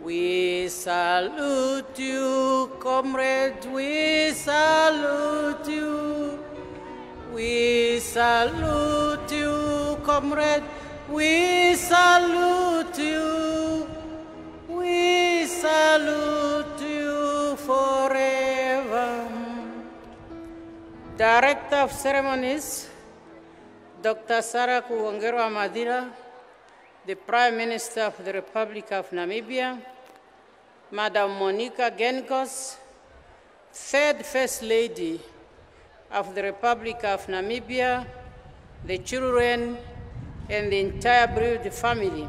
We salute you, comrade, we salute you. We salute you, comrade, we salute you. We salute you forever. Director of Ceremonies, Dr. Sarah Kuwongero Amadira, the Prime Minister of the Republic of Namibia, Madam Monica Geingob, Third First Lady of the Republic of Namibia, the children, and the entire bereaved family,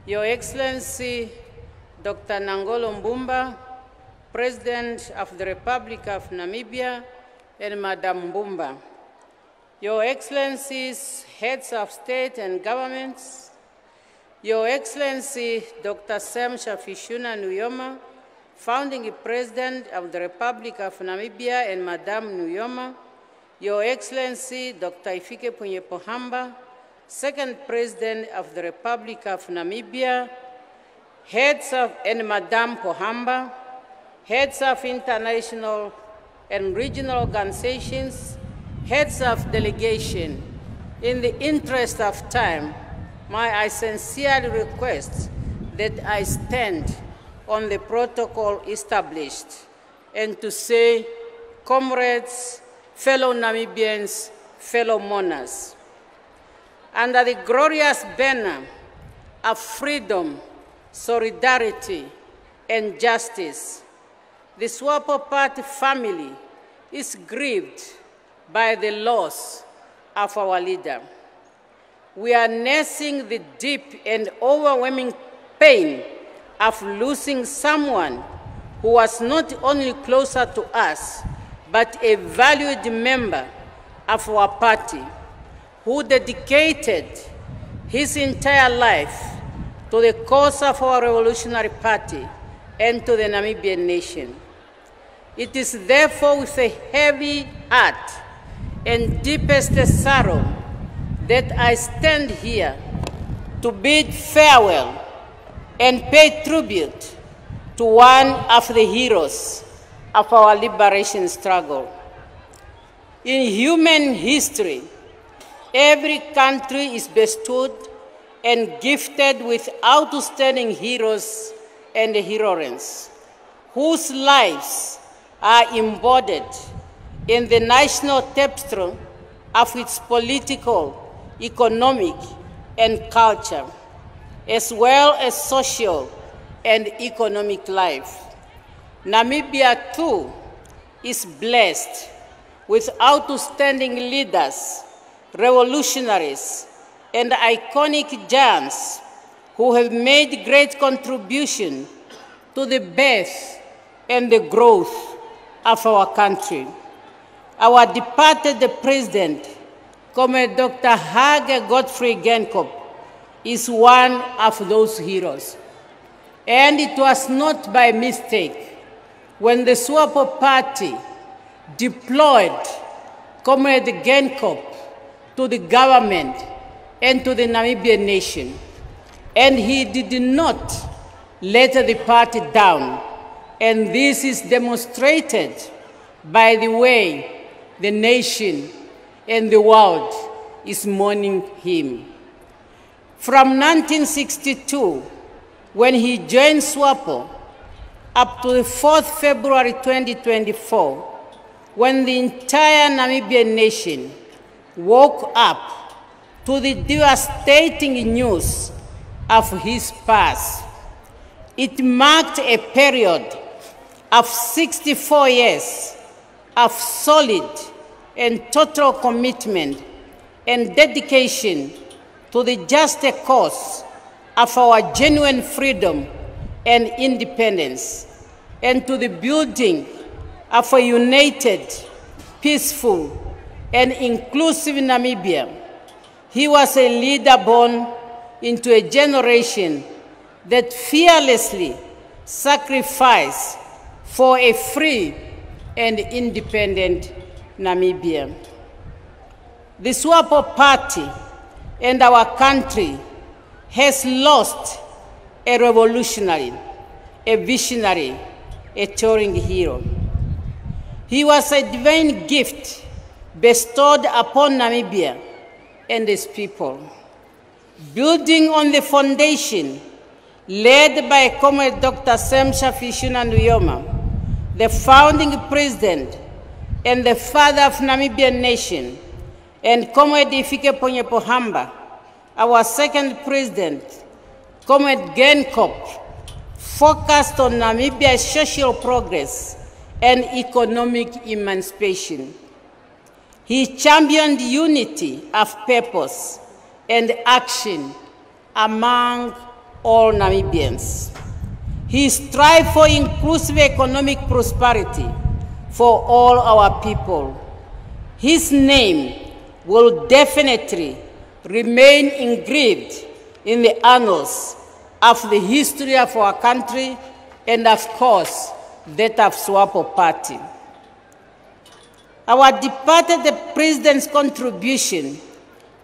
Your Excellency, Dr. Nangolo Mbumba, President of the Republic of Namibia, and Madam Mbumba, Your Excellencies, Heads of State and Governments, Your Excellency, Dr. Sam Shafishuna Nujoma, Founding President of the Republic of Namibia, and Madam Nujoma, Your Excellency, Dr. Hifikepunye Pohamba, Second President of the Republic of Namibia, Heads of, and Madam Pohamba, Heads of international and regional organizations, Heads of delegation. In the interest of time, I sincerely request that I stand on the protocol established and to say, comrades, fellow Namibians, fellow mourners, under the glorious banner of freedom, solidarity, and justice, the SWAPO Party family is grieved by the loss of our leader. We are nursing the deep and overwhelming pain of losing someone who was not only closer to us, but a valued member of our party, who dedicated his entire life to the cause of our revolutionary party and to the Namibian nation. It is therefore with a heavy heart and deepest sorrow that I stand here to bid farewell and pay tribute to one of the heroes of our liberation struggle. In human history, every country is bestowed and gifted with outstanding heroes and heroines, whose lives are embodied in the national tapestry of its political, economic, and culture, as well as social and economic life. Namibia, too, is blessed with outstanding leaders, revolutionaries, and iconic giants who have made great contribution to the birth and the growth of our country. Our departed President, Comrade Dr. Hage Godfrey Geingob, is one of those heroes. And it was not by mistake when the SWAPO Party deployed Comrade Geingob to the government and to the Namibian nation. And he did not let the party down. And this is demonstrated by the way the nation and the world is mourning him. From 1962, when he joined SWAPO, up to the 4th February 2024, when the entire Namibian nation woke up to the devastating news of his pass, it marked a period of 64 years of solid and total commitment and dedication to the just cause of our genuine freedom and independence, and to the building of a united, peaceful, and inclusive Namibia. He was a leader born into a generation that fearlessly sacrificed for a free and independent Namibia. The SWAPO Party and our country has lost a revolutionary, a visionary, a touring hero. He was a divine gift bestowed upon Namibia and its people. Building on the foundation led by Comrade Dr. Sam Shafi Shuna Nujoma, the founding president and the father of Namibian nation, and Comrade Ifike Ponye Pohamba, our second president, Comrade Geingob, focused on Namibia's social progress and economic emancipation. He championed unity of purpose and action among all Namibians. He strived for inclusive economic prosperity for all our people. His name will definitely remain engraved in the annals of the history of our country and, of course, that of SWAPO party. Our departed president's contribution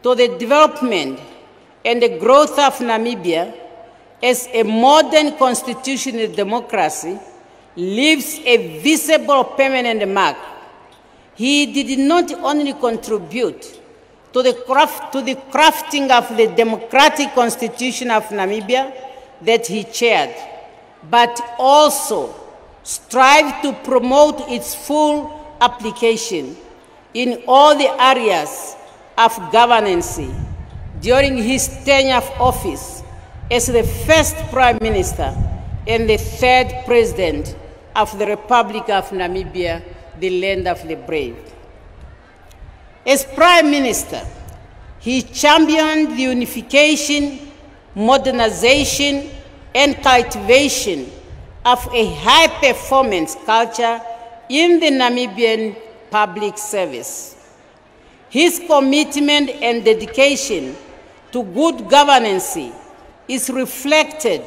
to the development and the growth of Namibia as a modern constitutional democracy leaves a visible permanent mark. He did not only contribute to the crafting of the democratic constitution of Namibia that he chaired, but also strive to promote its full application in all the areas of governance during his tenure of office as the first Prime Minister and the third President of the Republic of Namibia, the land of the brave. As Prime Minister, he championed the unification, modernization, and cultivation of a high-performance culture in the Namibian public service. His commitment and dedication to good governance is reflected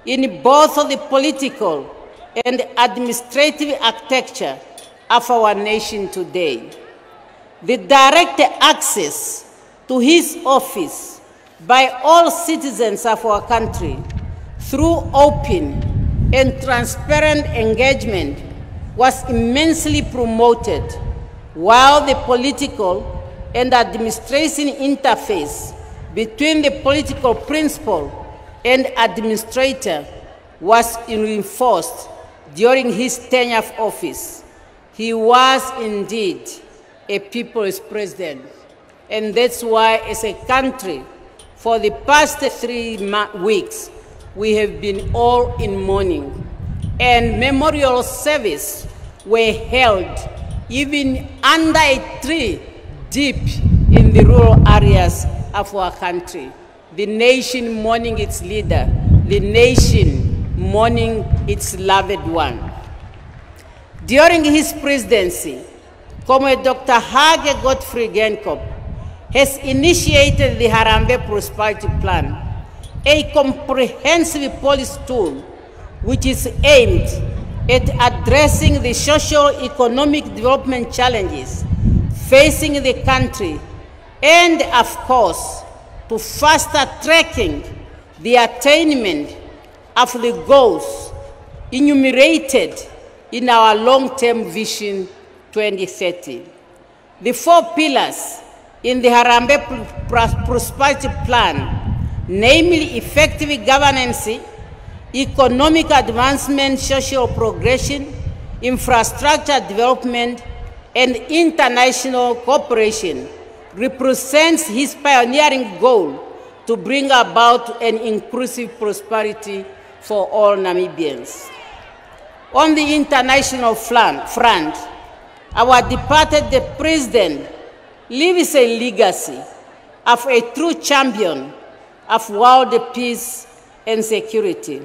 in both the political and administrative architecture of our nation today. The direct access to his office by all citizens of our country through open and transparent engagement was immensely promoted, while the political and administration interface between the political principal and administrator was reinforced during his tenure of office. He was indeed a people's president, and that's why as a country, for the past 3 weeks, we have been all in mourning, and memorial service were held even under a tree deep in the rural areas of our country. The nation mourning its leader, the nation mourning its loved one. During his presidency, Comrade Dr. Hage Godfrey Geingob has initiated the Harambee Prosperity Plan, a comprehensive policy tool which is aimed at addressing the socio-economic development challenges facing the country and, of course, to faster tracking the attainment of the goals enumerated in our long-term vision 2030. The 4 pillars in the Harambee Prosperity Plan, namely effective governance, economic advancement, social progression, infrastructure development, and international cooperation, represents his pioneering goal to bring about an inclusive prosperity for all Namibians. On the international front, our departed president leaves a legacy of a true champion of world peace and security,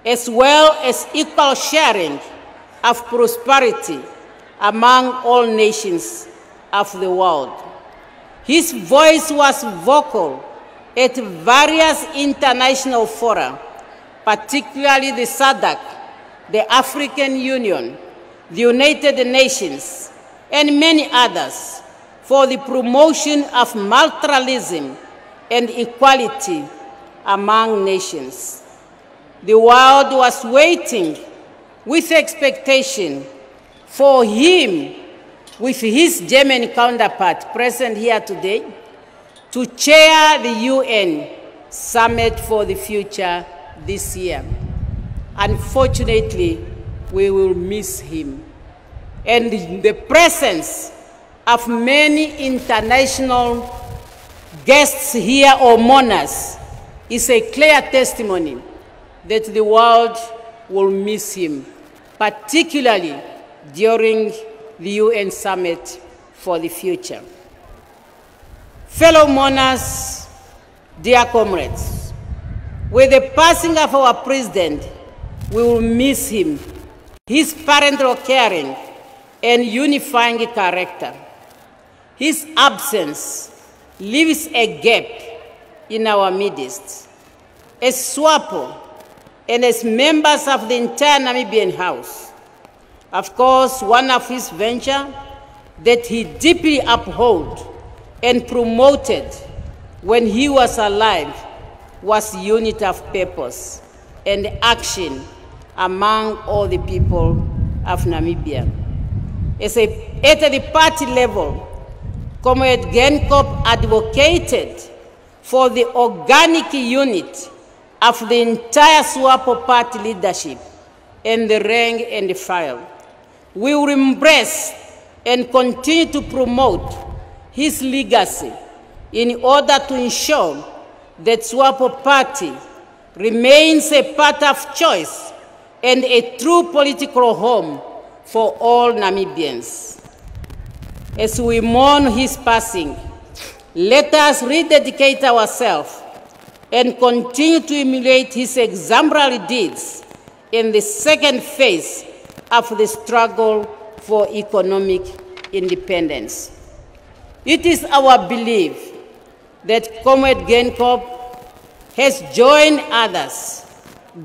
as well as equal sharing of prosperity among all nations of the world. His voice was vocal at various international fora, particularly the SADC, the African Union, the United Nations, and many others, for the promotion of multilateralism and equality among nations. The world was waiting with expectation for him, with his German counterpart present here today, to chair the UN Summit for the Future this year. Unfortunately, we will miss him. And the presence of many international guests here or mourners is a clear testimony that the world will miss him, particularly during the UN Summit for the Future. Fellow mourners, dear comrades, with the passing of our president, we will miss him, his parental caring and unifying character. His absence leaves a gap in our midst. As SWAPO and as members of the entire Namibian House, of course, one of his ventures that he deeply upheld and promoted when he was alive was unity of purpose and action among all the people of Namibia. At the party level, Comrade Geingob advocated for the organic unit of the entire SWAPO party leadership and the rank and the file. We will embrace and continue to promote his legacy in order to ensure that SWAPO party remains a part of choice and a true political home for all Namibians. As we mourn his passing, let us rededicate ourselves and continue to emulate his exemplary deeds in the second phase of the struggle for economic independence. It is our belief that Comrade Geingob has joined others,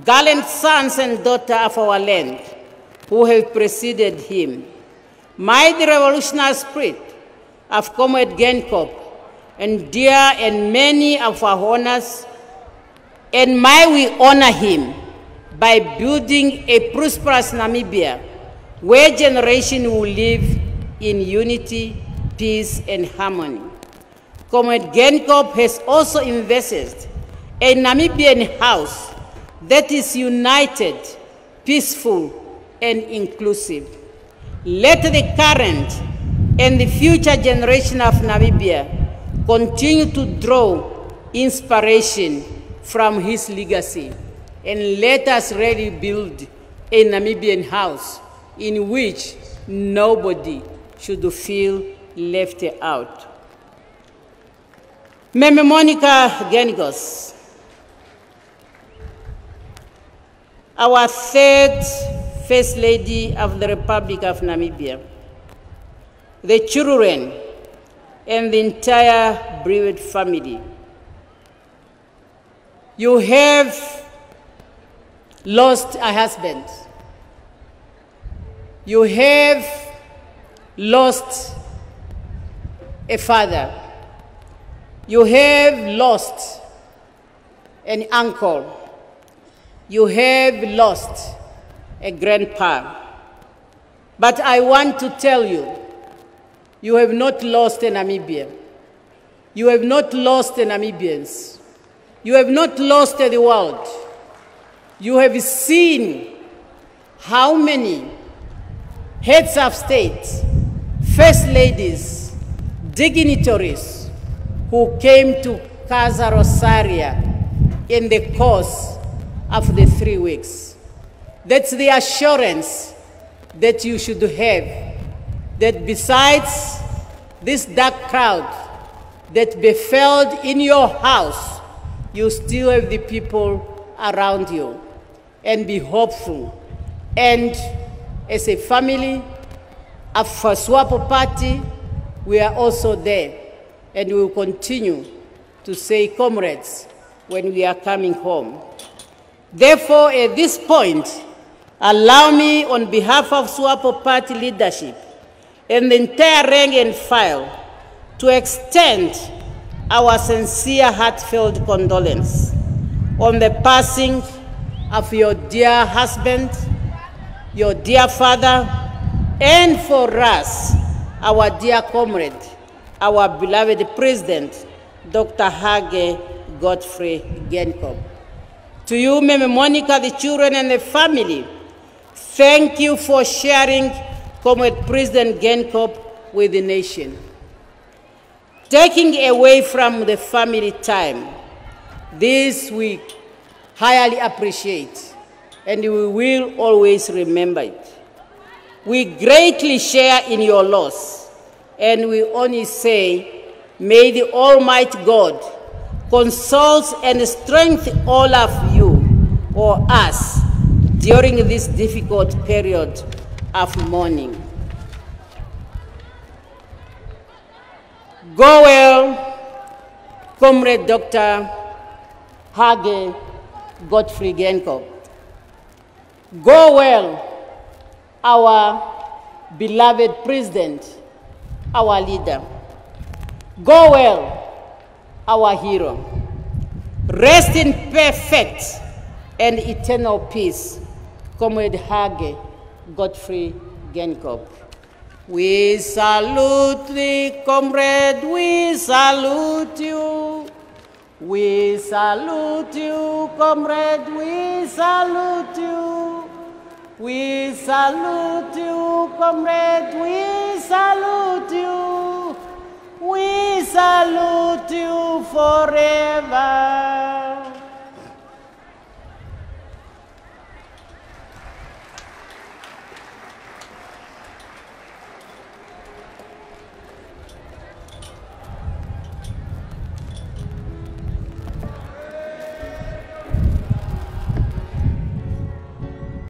gallant sons and daughters of our land, who have preceded him. May the revolutionary spirit of Comrade Geingob endure and many of our honors, and may we honor him by building a prosperous Namibia where generations will live in unity, peace, and harmony. Comrade Geingob has also invested a Namibian house that is united, peaceful, and inclusive. Let the current and the future generation of Namibia continue to draw inspiration from his legacy, and let us really build a Namibian house in which nobody should feel left out. Meme Monica Geingob, our third First Lady of the Republic of Namibia, the children, and the entire bereaved family. You have lost a husband. You have lost a father. You have lost an uncle. You have lost a grandpa. But I want to tell you, you have not lost a Namibia. You have not lost the Namibians. You have not lost the world. You have seen how many heads of state, first ladies, dignitaries who came to Casa Rosaria in the course of the 3 weeks. That's the assurance that you should have, that besides this dark crowd that befell in your house, you still have the people around you. And be hopeful. And as a family of SWAPO party, we are also there. And we will continue to say comrades when we are coming home. Therefore, at this point, allow me, on behalf of SWAPO party leadership and the entire rank and file, to extend our sincere, heartfelt condolence on the passing of your dear husband, your dear father, and for us, our dear comrade, our beloved President, Dr. Hage Godfrey Geingob. To you, Meme Monica, the children and the family, thank you for sharing Comrade President Geingob with the nation. Taking away from the family time, this we highly appreciate, and we will always remember it. We greatly share in your loss, and we only say, may the Almighty God console and strengthen all of you or us during this difficult period of mourning. Go well, Comrade Dr. Hage Godfrey Geingob. Go well, our beloved President, our leader. Go well, our hero. Rest in perfect and eternal peace, Comrade Hage Godfrey Geingob. We salute thee, comrade, we salute you. We salute you, comrade, we salute you. We salute you, comrade, we salute you. We salute you forever.